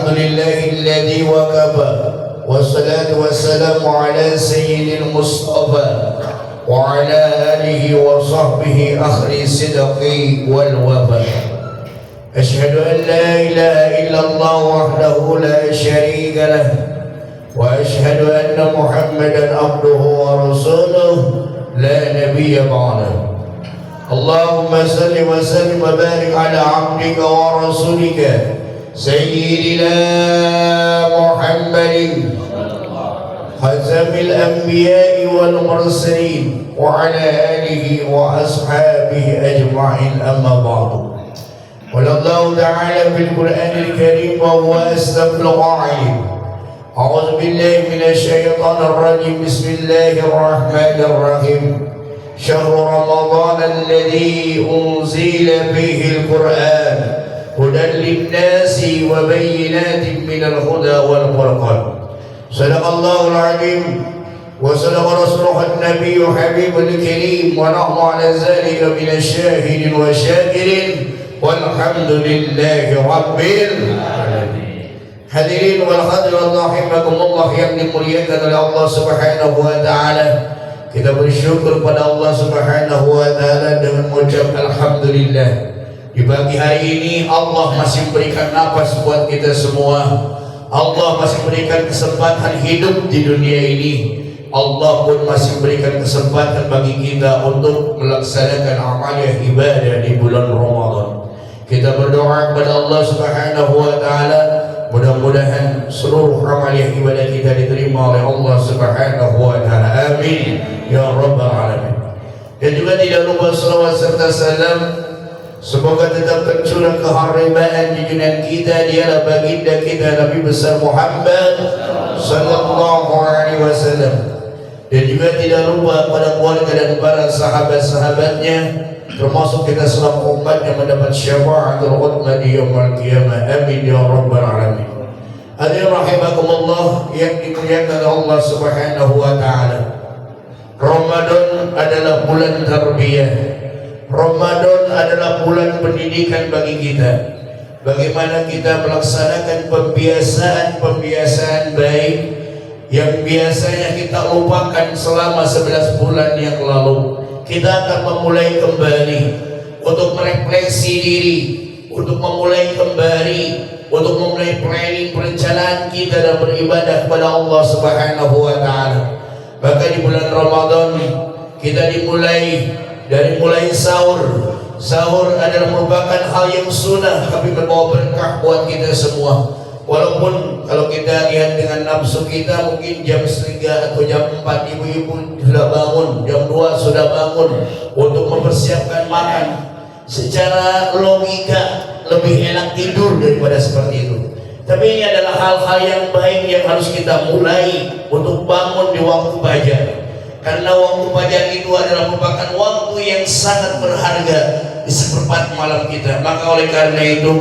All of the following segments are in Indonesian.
لله الذي وكفى والصلاة والسلام على سيد المصطفى وعلى آله وصحبه أخر الصدق والوفاء. أشهد أن لا إله إلا الله وحده لا شريك له وأشهد أن محمدا عبده ورسوله لا نبي بعده. اللهم صل وسلم وبارك على عبدك ورسولك سيدنا محمد خاتم الأنبياء والمرسلين وعلى آله وأصحابه أجمعين. أما بعد، قال الله تعالى في القرآن الكريم وهو أصدق القائلين: أعوذ بالله من الشيطان الرجيم. بسم الله الرحمن الرحيم. شهر رمضان الذي أنزل فيه القرآن هدى للناس وبينات من الهدى والفرقان. صدق الله العظيم وصدق رسوله النبي حبيب الكريم ونحن على ذلك من الشاهدين والشاكرين والحمد لله رب العالمين. Hadirin wal hadirat rahimakumullah yang dimuliakan oleh Allah Subhanahu wa taala. Kita bersyukur pada Allah Subhanahu wa taala dengan mengucap alhamdulillah. Di pagi hari ini Allah masih memberikan nafas buat kita semua. Allah masih memberikan kesempatan hidup di dunia ini. Allah pun masih memberikan kesempatan bagi kita untuk melaksanakan amalan ibadah di bulan Ramadan. Kita berdoa kepada Allah Subhanahu wa taala, mudah-mudahan seluruh amalan ibadah kita diterima oleh Allah Subhanahu wa taala. Amin ya rabbal alamin. Dan juga tidak lupa salawat serta salam semoga tetap tercurah keharibaan di dunia kita dialah baginda kita Nabi besar Muhammad sallallahu alaihi wasallam. Dan juga tidak lupa pada keluarga dan para sahabat-sahabatnya, termasuk kita selaku umat yang mendapat syafaatul uzma di yaumil qiyamah. Amin ya rabbal alamin. Hadirin rahimakumullah yang dimuliakan Allah Subhanahu wa taala. Ramadan adalah bulan tarbiyah. Ramadan adalah bulan pendidikan bagi kita. Bagaimana kita melaksanakan pembiasaan baik yang biasanya kita lupakan selama 11 bulan yang lalu. Kita akan memulai kembali untuk merefleksi diri, untuk memulai kembali, untuk memulai planning perencanaan kita dan beribadah kepada Allah Subhanahu wa taala. Maka di bulan Ramadan kita dimulai dari mulai sahur. Sahur adalah merupakan hal yang sunnah tapi membawa berkah buat kita semua. Walaupun kalau kita lihat dengan nafsu kita mungkin jam 3 atau jam 4 ibu-ibu sudah bangun, jam 2 sudah bangun untuk mempersiapkan makan. Secara logika lebih enak tidur daripada seperti itu. Tapi ini adalah hal-hal yang baik yang harus kita mulai untuk bangun di waktu fajar. Karena waktu fajar itu adalah merupakan waktu yang sangat berharga di seperempat malam kita. Maka oleh karena itu,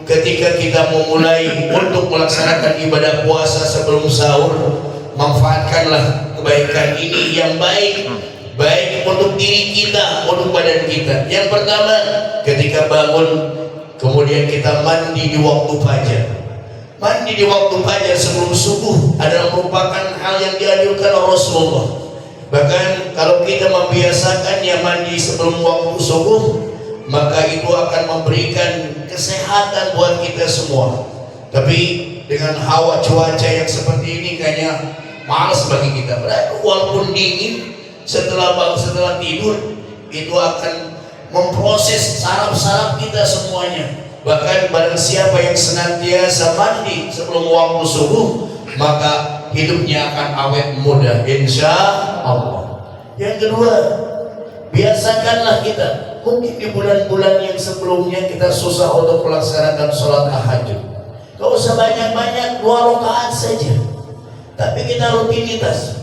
ketika kita memulai untuk melaksanakan ibadah puasa sebelum sahur, manfaatkanlah kebaikan ini yang baik. Baik untuk diri kita, untuk badan kita. Yang pertama, ketika bangun, kemudian kita mandi di waktu fajar. Mandi di waktu fajar sebelum subuh adalah merupakan hal yang dianjurkan oleh Rasulullah. Bahkan kalau kita membiasakannya mandi sebelum waktu subuh, maka itu akan memberikan kesehatan buat kita semua. Tapi dengan hawa cuaca yang seperti ini kayaknya malas bagi kita. Walaupun dingin, setelah tidur itu akan memproses saraf-saraf kita semuanya. Bahkan barang siapa yang senantiasa mandi sebelum waktu subuh, maka hidupnya akan awet muda insya Allah. Yang kedua, biasakanlah kita, mungkin di bulan-bulan yang sebelumnya kita susah untuk melaksanakan sholat tahajud. Gak usah banyak-banyak, 2 rakaat saja, tapi kita rutinitas.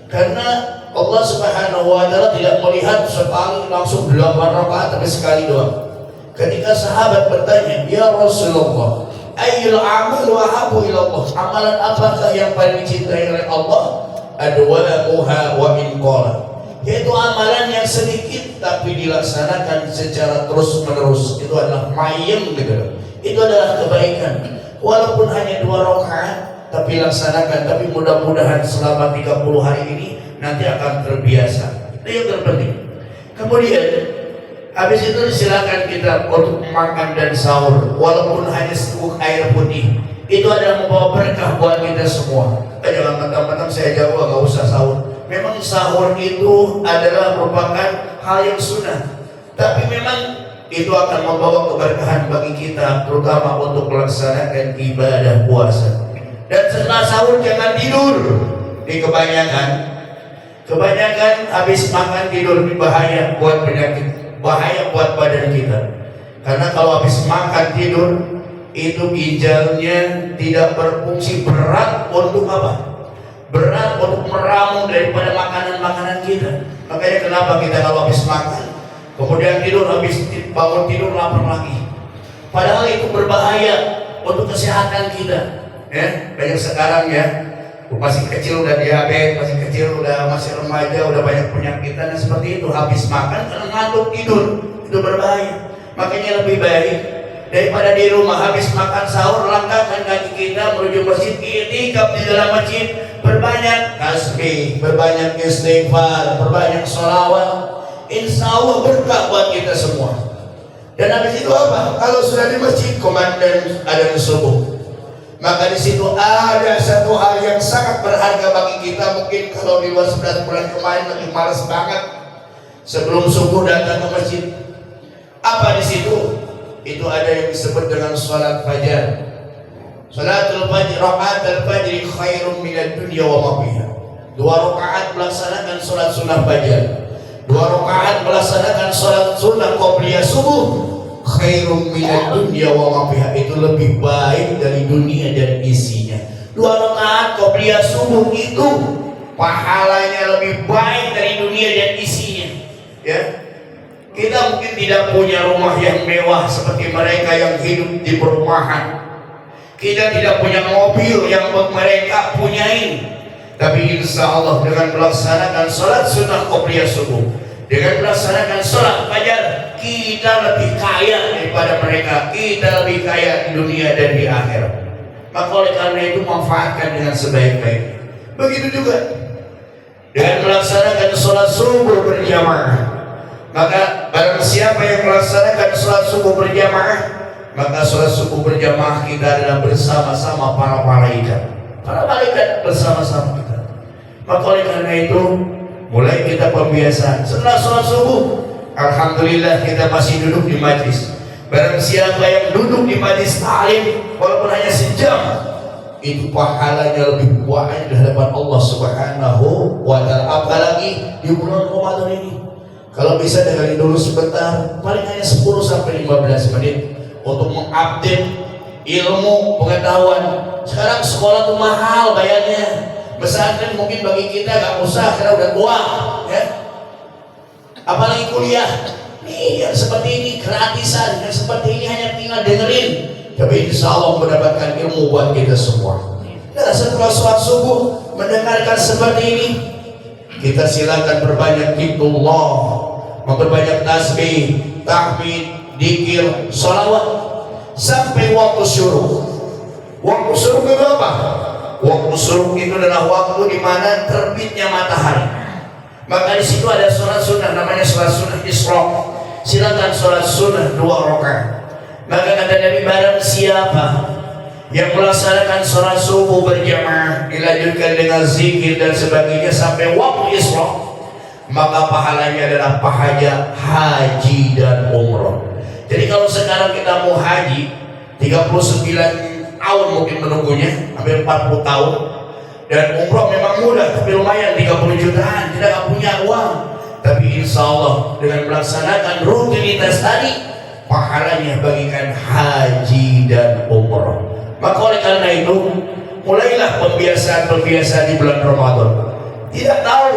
Karena Allah Subhanahu wa taala tidak melihat sekali langsung 8 rakaat, tapi sekali doang. Ketika sahabat bertanya, "Ya Rasulullah, ayyul a'malu ahabbu ila Allah?" Amalan apakah yang paling dicintai oleh Allah? Adwa'uha wa in qala. Yaitu amalan yang sedikit tapi dilaksanakan secara terus menerus. Itu adalah mayem gitu. Itu adalah kebaikan. walaupun hanya 2 rakaat, tapi laksanakan. Tapi mudah-mudahan selama 30 hari ini nanti akan terbiasa. Itu yang terpenting. Kemudian habis itu silakan kita untuk makan dan sahur, walaupun hanya seteguk air putih. Itu adalah membawa berkah buat kita semua. Jangan mentang-mentang saya jago nggak usah sahur. Memang sahur itu adalah merupakan hal yang sunnah, tapi memang itu akan membawa keberkahan bagi kita, terutama untuk melaksanakan ibadah puasa. Dan setelah sahur jangan tidur. Di kebanyakan habis makan tidur, ini bahaya buat penyakit, bahaya buat badan kita. Karena kalau habis makan tidur itu ginjalnya tidak berfungsi, berat untuk apa? Berat untuk meramu daripada makanan-makanan kita. Makanya kenapa kita kalau habis makan kemudian tidur, habis bangun tidur lapar lagi. Padahal itu berbahaya untuk kesehatan kita. Ya, banyak sekarang ya, masih kecil udah diabetes, masih kecil masih remaja udah banyak penyakitan dan seperti itu. Habis makan karena ngantuk tidur, itu berbahaya. Makanya lebih baik daripada di rumah habis makan sahur, langkahkan kaki kita menuju masjid, i'tikaf di dalam masjid, berbanyak tasbih, berbanyak istighfar, berbanyak sholawat. Insya Allah berkah buat kita semua. Dan habis itu apa? Kalau sudah di masjid, komandan adzan subuh, maka di situ ada satu hal yang sangat berharga bagi kita. Mungkin kalau di luar 11 bulan kemarin lagi malas banget sebelum subuh datang ke masjid. Apa di situ? Itu ada yang disebut dengan salat fajar. Salatul fajr, rakaatul fajr khairum minad dunya wa ma fiha. 2 rakaat melaksanakan salat sunnah fajar. 2 rakaat melaksanakan salat sunnah qabliyah subuh, khairum minad dunya wa ma fiha. Itu lebih baik dari dunia dan isinya. 2 rakaat qabliyah subuh itu pahalanya lebih baik dari dunia dan isinya. Ya. Kita mungkin tidak punya rumah yang mewah seperti mereka yang hidup di perumahan. Kita tidak punya mobil yang mereka punyain. Tapi insya Allah dengan melaksanakan sholat sunnah qabliyah subuh, dengan melaksanakan sholat fajar, kita lebih kaya daripada mereka. Kita lebih kaya di dunia dan di akhirat. Maka oleh karena itu manfaatkan dengan sebaik-baiknya. Begitu juga dengan melaksanakan sholat subuh berjamaah. Maka barang siapa yang melaksanakan sholat subuh berjamaah, maka sholat subuh berjamaah kita adalah bersama-sama para malaikat. Para malaikat bersama-sama kita. Maka oleh karena itu mulai kita pembiasaan. Setelah sholat subuh, alhamdulillah kita masih duduk di majlis. Barang siapa yang duduk di majlis ta'lim walaupun hanya sejam, itu pahalanya lebih banyak di hadapan Allah Subhanahu wa ta'ala. Apalagi di bulan Ramadan ini. Kalau bisa dengerin dulu sebentar, paling hanya 10 sampai 15 menit untuk mengupdate ilmu pengetahuan. Sekarang sekolah tuh mahal bayarnya. Pesantren mungkin bagi kita gak usah karena udah tua, ya. Apalagi kuliah, nih yang seperti ini gratisan, yang seperti ini hanya tinggal dengerin. Tapi insya Allah mendapatkan ilmu buat kita semua. Nah, setelah sholat subuh mendengarkan seperti ini, kita silakan berbanyak zikrullah, memperbanyak tasbih, tahmid, dzikir, sholawat sampai waktu syuruk. Waktu syuruk itu apa? Waktu syuruk itu adalah waktu di mana terbitnya matahari. Maka di situ ada sholat sunnah namanya sholat sunnah isyraq. Silakan sholat sunnah 2 rakaat. Maka kata Nabi, barang siapa yang melaksanakan sholat subuh berjamaah dilanjutkan dengan zikir dan sebagainya sampai waktu isyraq, maka pahalanya adalah pahala haji dan umroh. Jadi kalau sekarang kita mau haji 39 tahun mungkin menunggunya, hampir 40 tahun, dan umroh memang mudah tapi lumayan 30 jutaan, kita nggak punya uang. Tapi insya Allah dengan melaksanakan rutinitas tadi, pahalanya bagikan haji dan umroh. Maka oleh karena itu mulailah pembiasaan-pembiasaan di bulan Ramadan. Tidak tahu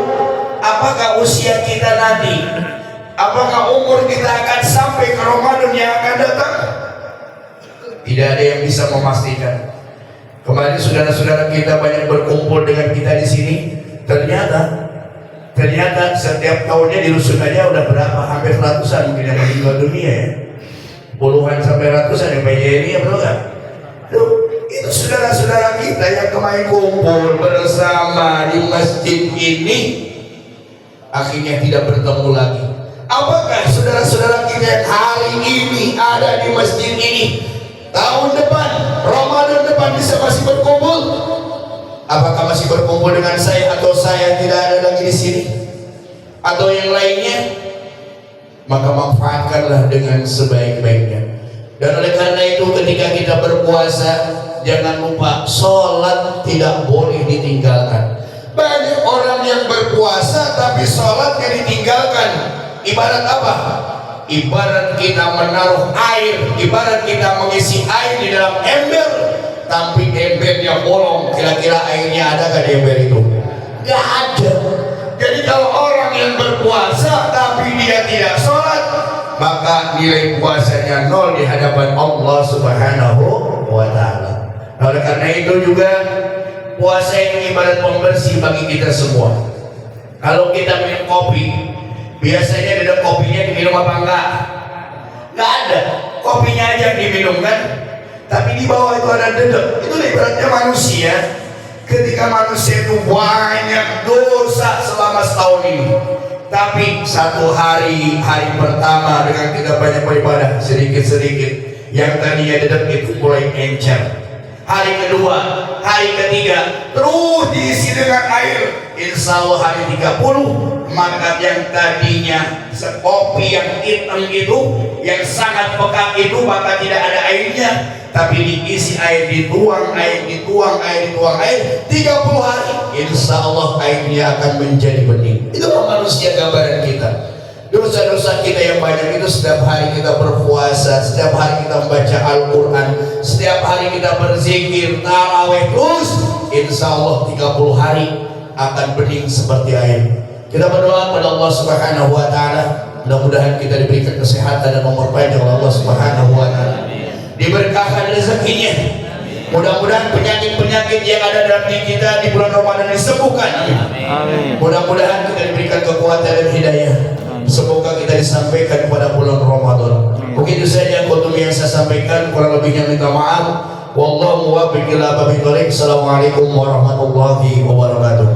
apakah usia kita nanti, apakah umur kita akan sampai ke Ramadan yang akan datang. Tidak ada yang bisa memastikan. Kemarin saudara-saudara kita banyak berkumpul dengan kita di sini. Ternyata setiap tahunnya di rusun aja udah berapa? Hampir ratusan mungkin yang meninggal dunia ya. Puluhan sampai ratusan yang PJNI ya, betul nggak? Tuh, Itu saudara-saudara kita yang kemarin kumpul bersama di masjid ini akhirnya tidak bertemu lagi. Apakah saudara-saudara kita yang hari ini ada di masjid ini tahun depan, Ramadan depan bisa masih berkumpul? Apakah masih berkumpul dengan saya atau saya tidak ada lagi di sini? Atau yang lainnya? Maka manfaatkanlah dengan sebaik-baiknya. Dan oleh karena itu ketika kita berpuasa, jangan lupa sholat tidak boleh ditinggalkan. Banyak orang yang berpuasa tapi sholatnya ditinggalkan. Ibarat apa? Ibarat kita menaruh air, ibarat kita mengisi air di dalam ember, tapi embernya bolong. Kira-kira airnya ada di ember itu? Gak ada. Jadi kalau orang yang berpuasa tapi dia tidak sholat, maka nilai puasanya nol di hadapan Allah Subhanahu wa Ta'ala. Oleh karena itu juga puasa ini ibarat pembersih bagi kita semua. Kalau kita minum kopi, biasanya dedek kopinya diminum apa enggak? Enggak ada. Kopinya aja yang diminum kan? Tapi di bawah itu ada dedek. Itu ibaratnya manusia. Ketika manusia itu banyak dosa selama setahun ini, tapi satu hari pertama dengan kita banyak beribadah sedikit-sedikit, yang tadinya dedek itu mulai encer. Hari kedua, hari ketiga terus diisi dengan air. Insya Allah hari 30, maka yang tadinya kopi yang hitam itu, yang sangat pekat itu, maka tidak ada airnya, tapi diisi air, dituang air, 30 hari, insya Allah airnya akan menjadi bening. Itu manusia gambaran kita. Dosa-dosa kita yang banyak itu setiap hari kita berpuasa, setiap hari kita membaca Al-Quran, setiap hari kita berzikir, tarawih terus, insya Allah 30 hari akan bening seperti air. Kita berdoa kepada Allah Subhanahu wa Ta'ala, mudah-mudahan kita diberikan kesehatan dan umur panjang oleh Allah Subhanahu wa Ta'ala, diberkahkan rezekinya. Mudah-mudahan penyakit-penyakit yang ada dalam diri kita di bulan Ramadan disembuhkan. Amin. Mudah-mudahan kita diberikan kekuatan dan hidayah. Semoga kita disampaikan pada bulan Ramadan. Begitu saja khutbah yang saya sampaikan, kurang lebihnya minta maaf. Wallahu muwaffiq ila aqwamit thoriq. Assalamualaikum warahmatullahi wabarakatuh.